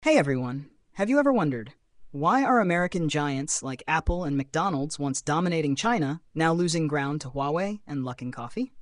Hey everyone, have you ever wondered why are American giants like Apple and McDonald's, once dominating China, now losing ground to Huawei and Luckin Coffee?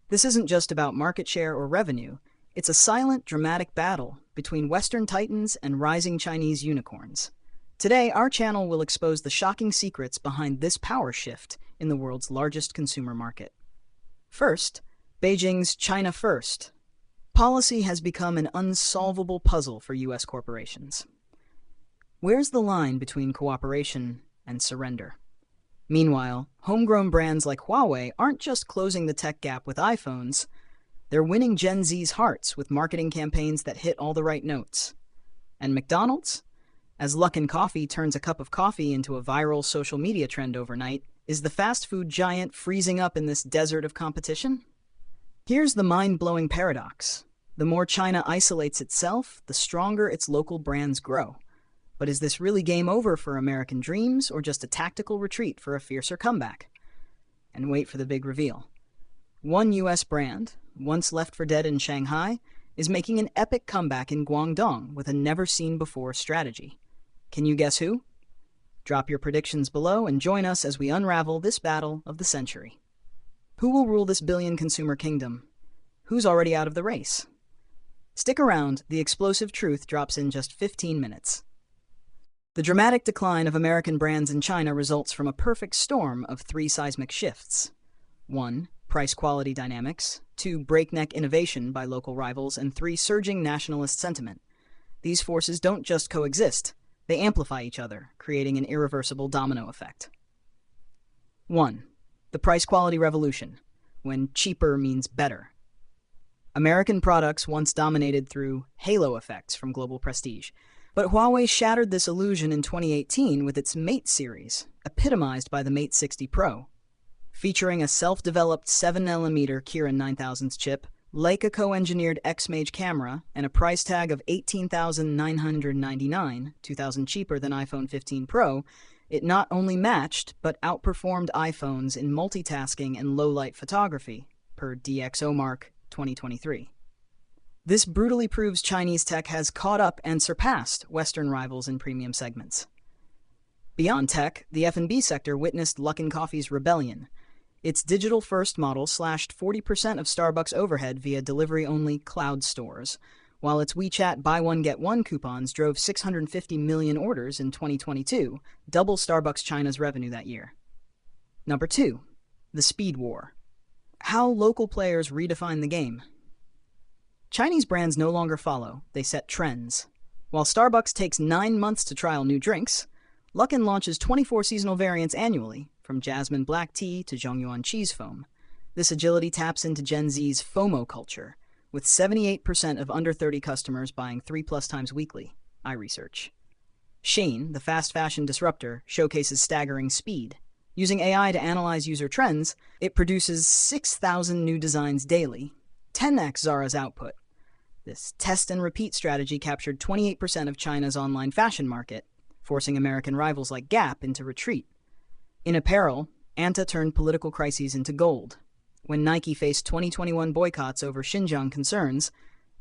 This isn't just about market share or revenue, it's a silent, dramatic battle between Western titans and rising Chinese unicorns. Today, our channel will expose the shocking secrets behind this power shift in the world's largest consumer market. First, Beijing's China First policy has become an unsolvable puzzle for U.S. corporations. Where's the line between cooperation and surrender? Meanwhile, homegrown brands like Huawei aren't just closing the tech gap with iPhones, they're winning Gen Z's hearts with marketing campaigns that hit all the right notes. And McDonald's? As Luckin Coffee turns a cup of coffee into a viral social media trend overnight, is the fast food giant freezing up in this desert of competition? Here's the mind-blowing paradox. The more China isolates itself, the stronger its local brands grow. But is this really game over for American dreams, or just a tactical retreat for a fiercer comeback? And wait for the big reveal. One U.S. brand, once left for dead in Shanghai, is making an epic comeback in Guangdong with a never-seen-before strategy. Can you guess who? Drop your predictions below and join us as we unravel this battle of the century. Who will rule this billion consumer kingdom? Who's already out of the race? Stick around, the explosive truth drops in just 15 minutes. The dramatic decline of American brands in China results from a perfect storm of three seismic shifts. 1. Price-quality dynamics. 2. Breakneck innovation by local rivals. And 3. Surging nationalist sentiment. These forces don't just coexist, they amplify each other, creating an irreversible domino effect. 1. The price-quality revolution, when cheaper means better. American products once dominated through halo effects from global prestige, but Huawei shattered this illusion in 2018 with its Mate series, epitomized by the Mate 60 Pro. Featuring a self-developed 7nm Kirin 9000s chip, Leica co-engineered X-Mage camera, and a price tag of $18,999, $2,000 cheaper than iPhone 15 Pro, it not only matched, but outperformed iPhones in multitasking and low-light photography, per DxOMark 2023. This brutally proves Chinese tech has caught up and surpassed Western rivals in premium segments. Beyond tech, the F&B sector witnessed Luckin Coffee's rebellion. Its digital-first model slashed 40% of Starbucks overhead via delivery-only cloud stores, while its WeChat buy-one-get-one coupons drove 650 million orders in 2022, double Starbucks China's revenue that year. Number 2. The Speed War. How local players redefine the game. Chinese brands no longer follow, they set trends. While Starbucks takes 9 months to trial new drinks, Luckin launches 24 seasonal variants annually, from jasmine black tea to Zhongyuan cheese foam. This agility taps into Gen Z's FOMO culture, with 78% of under 30 customers buying 3+ times weekly, iResearch. Shein, the fast fashion disruptor, showcases staggering speed. Using AI to analyze user trends, it produces 6,000 new designs daily, 10x Zara's output. This test-and-repeat strategy captured 28% of China's online fashion market, forcing American rivals like Gap into retreat. In apparel, Anta turned political crises into gold. When Nike faced 2021 boycotts over Xinjiang concerns,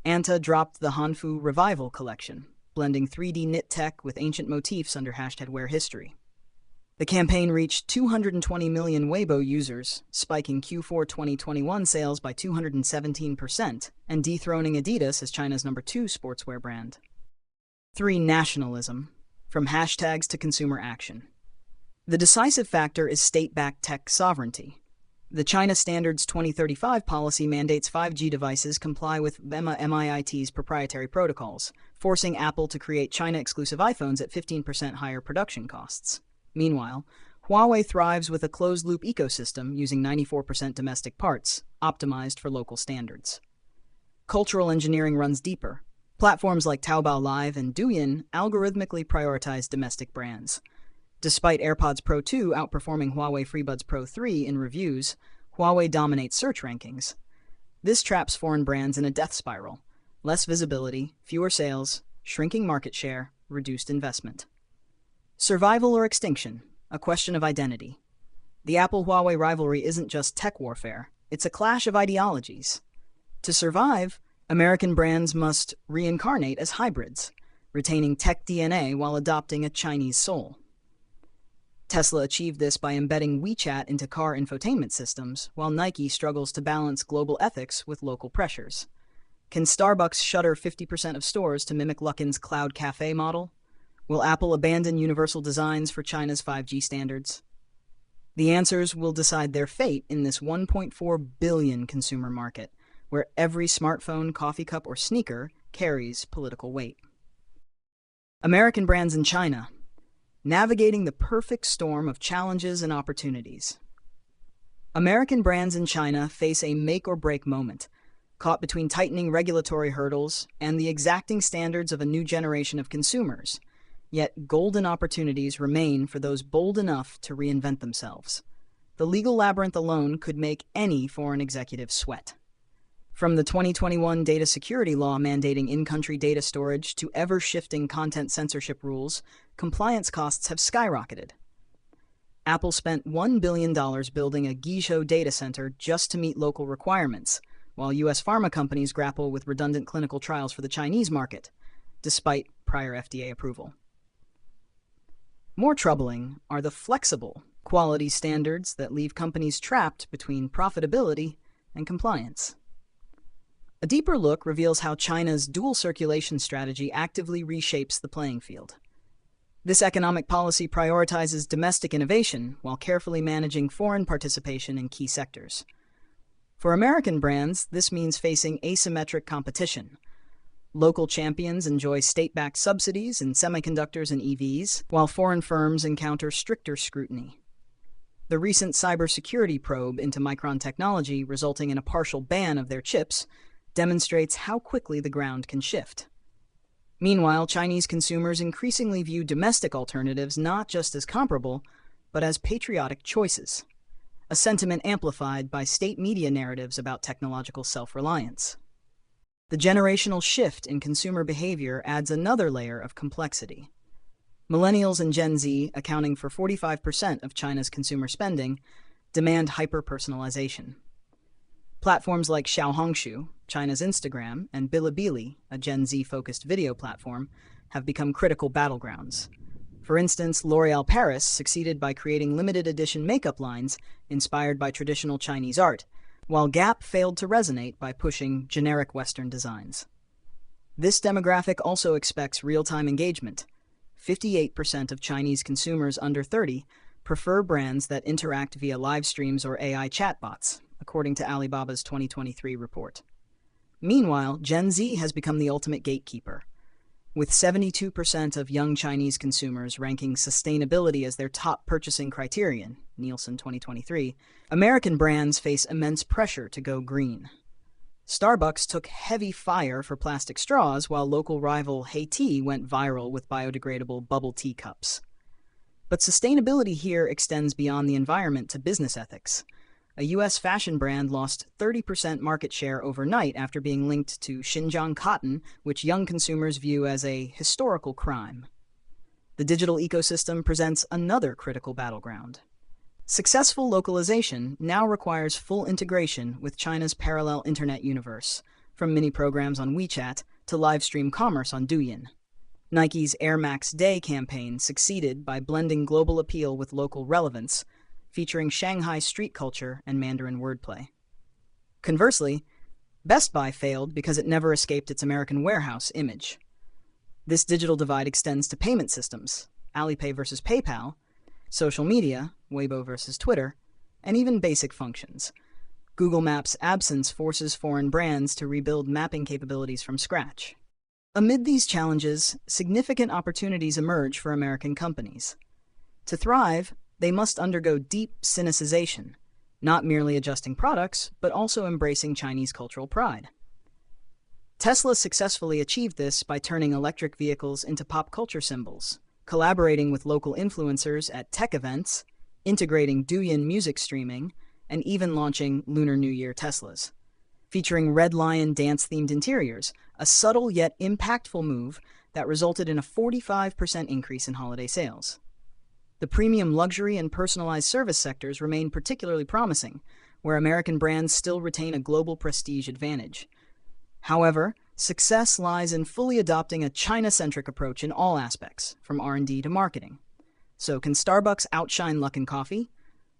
Anta dropped the Hanfu Revival collection, blending 3D knit tech with ancient motifs under #WearHistory. The campaign reached 220 million Weibo users, spiking Q4 2021 sales by 217% and dethroning Adidas as China's number 2 sportswear brand. 3. Nationalism. From hashtags to consumer action. The decisive factor is state-backed tech sovereignty. The China Standards 2035 policy mandates 5G devices comply with MIIT's proprietary protocols, forcing Apple to create China-exclusive iPhones at 15% higher production costs. Meanwhile, Huawei thrives with a closed-loop ecosystem using 94% domestic parts, optimized for local standards. Cultural engineering runs deeper. Platforms like Taobao Live and Douyin algorithmically prioritize domestic brands. Despite AirPods Pro 2 outperforming Huawei FreeBuds Pro 3 in reviews, Huawei dominates search rankings. This traps foreign brands in a death spiral. Less visibility, fewer sales, shrinking market share, reduced investment. Survival or extinction, a question of identity. The Apple-Huawei rivalry isn't just tech warfare, it's a clash of ideologies. To survive, American brands must reincarnate as hybrids, retaining tech DNA while adopting a Chinese soul. Tesla achieved this by embedding WeChat into car infotainment systems, while Nike struggles to balance global ethics with local pressures. Can Starbucks shutter 50% of stores to mimic Luckin's cloud cafe model? Will Apple abandon universal designs for China's 5G standards? The answers will decide their fate in this 1.4 billion consumer market, where every smartphone, coffee cup, or sneaker carries political weight. American brands in China, navigating the perfect storm of challenges and opportunities. American brands in China face a make-or-break moment, caught between tightening regulatory hurdles and the exacting standards of a new generation of consumers. Yet golden opportunities remain for those bold enough to reinvent themselves. The legal labyrinth alone could make any foreign executive sweat. From the 2021 data security law mandating in-country data storage to ever-shifting content censorship rules, compliance costs have skyrocketed. Apple spent $1 billion building a Guizhou data center just to meet local requirements, while U.S. pharma companies grapple with redundant clinical trials for the Chinese market, despite prior FDA approval. More troubling are the flexible quality standards that leave companies trapped between profitability and compliance. A deeper look reveals how China's dual circulation strategy actively reshapes the playing field. This economic policy prioritizes domestic innovation while carefully managing foreign participation in key sectors. For American brands, this means facing asymmetric competition. Local champions enjoy state-backed subsidies in semiconductors and EVs, while foreign firms encounter stricter scrutiny. The recent cybersecurity probe into Micron technology, resulting in a partial ban of their chips, demonstrates how quickly the ground can shift. Meanwhile, Chinese consumers increasingly view domestic alternatives not just as comparable, but as patriotic choices, a sentiment amplified by state media narratives about technological self-reliance. The generational shift in consumer behavior adds another layer of complexity. Millennials and Gen Z, accounting for 45% of China's consumer spending, demand hyper-personalization. Platforms like Xiaohongshu, China's Instagram, and Bilibili, a Gen Z-focused video platform, have become critical battlegrounds. For instance, L'Oréal Paris succeeded by creating limited edition makeup lines inspired by traditional Chinese art, while Gap failed to resonate by pushing generic Western designs. This demographic also expects real-time engagement. 58% of Chinese consumers under 30 prefer brands that interact via live streams or AI chatbots, according to Alibaba's 2023 report. Meanwhile, Gen Z has become the ultimate gatekeeper, with 72% of young Chinese consumers ranking sustainability as their top purchasing criterion, Nielsen 2023. American brands face immense pressure to go green. Starbucks took heavy fire for plastic straws, while local rival Hey went viral with biodegradable bubble tea cups. But sustainability here extends beyond the environment to business ethics. A U.S. fashion brand lost 30% market share overnight after being linked to Xinjiang cotton, which young consumers view as a historical crime. The digital ecosystem presents another critical battleground. Successful localization now requires full integration with China's parallel internet universe, from mini-programs on WeChat to live-stream commerce on Douyin. Nike's Air Max Day campaign succeeded by blending global appeal with local relevance, featuring Shanghai street culture and Mandarin wordplay. Conversely, Best Buy failed because it never escaped its American warehouse image. This digital divide extends to payment systems, Alipay versus PayPal, social media, Weibo versus Twitter, and even basic functions. Google Maps' absence forces foreign brands to rebuild mapping capabilities from scratch. Amid these challenges, significant opportunities emerge for American companies. To thrive, they must undergo deep Sinicization, not merely adjusting products, but also embracing Chinese cultural pride. Tesla successfully achieved this by turning electric vehicles into pop culture symbols, collaborating with local influencers at tech events, integrating Douyin music streaming, and even launching Lunar New Year Teslas. Featuring Red Lion dance-themed interiors, a subtle yet impactful move that resulted in a 45% increase in holiday sales. The premium luxury and personalized service sectors remain particularly promising, where American brands still retain a global prestige advantage. However, Success lies in fully adopting a China-centric approach in all aspects, from R&D to marketing. So can Starbucks outshine Luckin Coffee?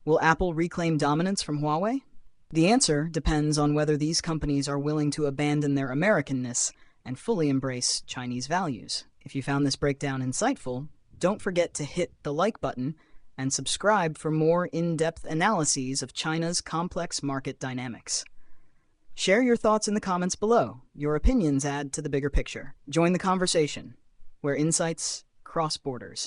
Will Apple reclaim dominance from Huawei? The answer depends on whether these companies are willing to abandon their Americanness and fully embrace Chinese values. If you found this breakdown insightful, don't forget to hit the like button and subscribe for more in-depth analyses of China's complex market dynamics. Share your thoughts in the comments below. Your opinions add to the bigger picture. Join the conversation, where insights cross borders.